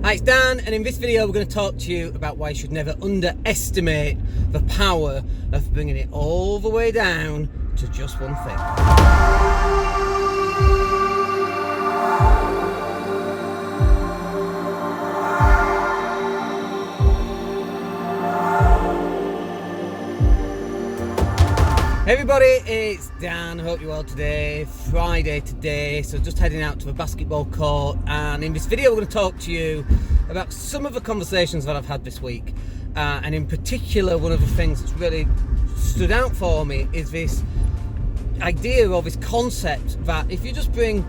Hi, it's Dan, and in this video we're going to talk to you about why you should never underestimate the power of bringing it all the way down to just one thing. Hey everybody, it's Dan. Hope you're well today. Friday today, so just heading out to the basketball court, and in this video we're going to talk to you about some of the conversations that I've had this week, and in particular one of the things that's really stood out for me is this idea or this concept that if you just bring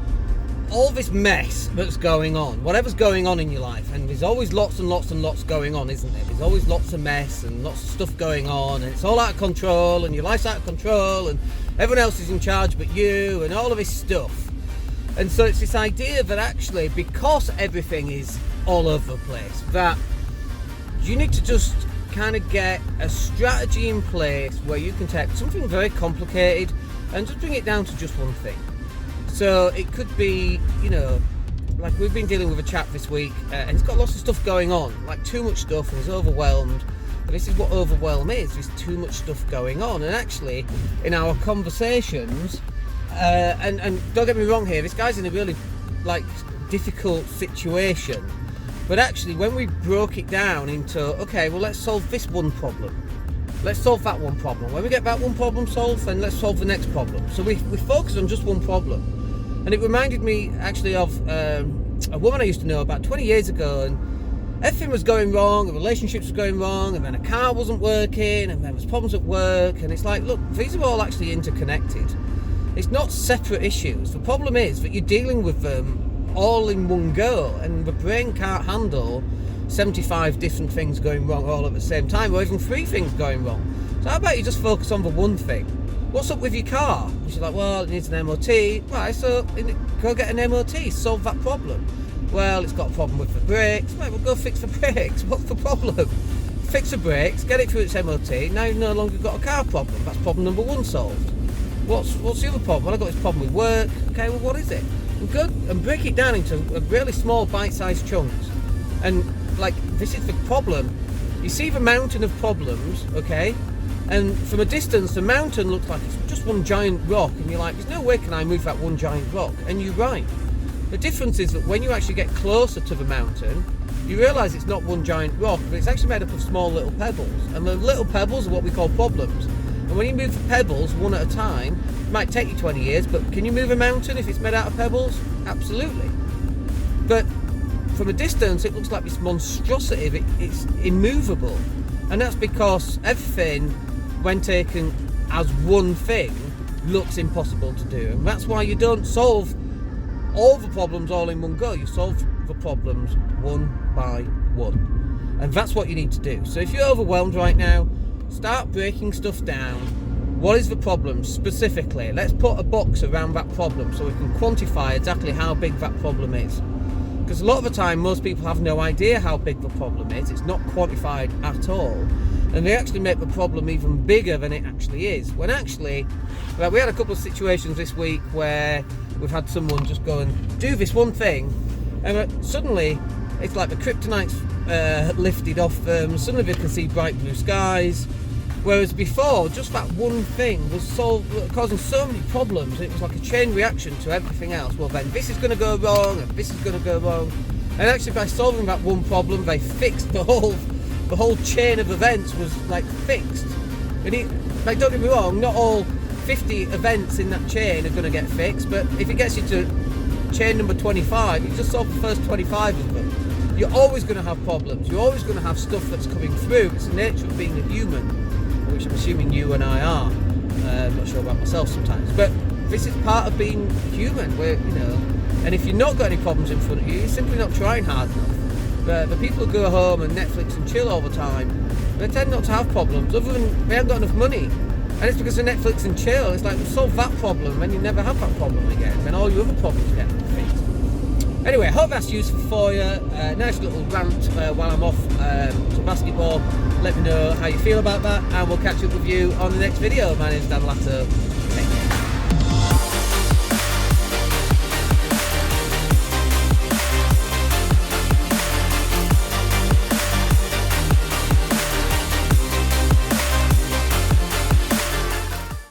all this mess that's going on, whatever's going on in your life, and there's always lots and lots and lots going on, isn't there? There's always lots of mess and lots of stuff going on, and it's all out of control, and your life's out of control, and everyone else is in charge but you, and all of this stuff. And so it's this idea that actually, because everything is all over the place, that you need to just kind of get a strategy in place where you can take something very complicated and just bring it down to just one thing. So it could be, like we've been dealing with a chap this week, and he's got lots of stuff going on, like too much stuff, and he's overwhelmed. But this is what overwhelm is, there's too much stuff going on. And actually, in our conversations, and don't get me wrong here, this guy's in a really, difficult situation. But actually, when we broke it down into, okay, well, let's solve this one problem. Let's solve that one problem. When we get that one problem solved, then let's solve the next problem. So we focus on just one problem. And it reminded me actually of a woman I used to know about 20 years ago, and everything was going wrong, the relationships were going wrong, and then a car wasn't working, and there was problems at work, and it's like, look, these are all actually interconnected. It's not separate issues. The problem is that you're dealing with them all in one go, and the brain can't handle 75 different things going wrong all at the same time, or even 3 things going wrong. So how about you just focus on the one thing? What's up with your car? And she's like, well, it needs an MOT. Right, so go get an MOT, solve that problem. Well, it's got a problem with the brakes. Right, well, go fix the brakes. What's the problem? Fix the brakes, get it through its MOT. Now you've no longer got a car problem. That's problem number 1 solved. What's the other problem? Well, I've got this problem with work. Okay, well, what is it? And go and break it down into really small bite-sized chunks. And this is the problem. You see the mountain of problems, okay? And from a distance, the mountain looks like it's just one giant rock, and you're like, there's no way can I move that one giant rock. And you're right. The difference is that when you actually get closer to the mountain, you realise it's not one giant rock, but it's actually made up of small little pebbles. And the little pebbles are what we call problems. And when you move the pebbles one at a time, it might take you 20 years, but can you move a mountain if it's made out of pebbles? Absolutely. But from a distance, it looks like this monstrosity. It's immovable. And that's because everything, when taken as one thing, looks impossible to do. And that's why you don't solve all the problems all in one go. You solve the problems one by one. And that's what you need to do. So if you're overwhelmed right now, start breaking stuff down. What is the problem specifically? Let's put a box around that problem so we can quantify exactly how big that problem is. Because a lot of the time, most people have no idea how big the problem is. It's not quantified at all. And they actually make the problem even bigger than it actually is. When actually, we had a couple of situations this week where we've had someone just go and do this one thing, and suddenly it's like the kryptonite's lifted off them. Suddenly they can see bright blue skies. Whereas before, just that one thing was causing so many problems. It was like a chain reaction to everything else. Well, then this is going to go wrong, and this is going to go wrong. And actually, by solving that one problem, they fixed the whole chain of events was fixed. And don't get me wrong, not all 50 events in that chain are going to get fixed. But if it gets you to chain number 25, you just solve the first 25 of them. You're always going to have problems. You're always going to have stuff that's coming through. It's the nature of being a human, which I'm assuming you and I are. I'm not sure about myself sometimes, but this is part of being human. And if you've not got any problems in front of you, you're simply not trying hard enough. The people who go home and Netflix and chill all the time, they tend not to have problems, other than they haven't got enough money. And it's because of Netflix and chill. It's like, solve that problem, and you never have that problem again. Then all your other problems get fixed. Anyway, I hope that's useful for you. Nice little rant while I'm off to basketball. Let me know how you feel about that, and we'll catch up with you on the next video. My name's Dan Latto.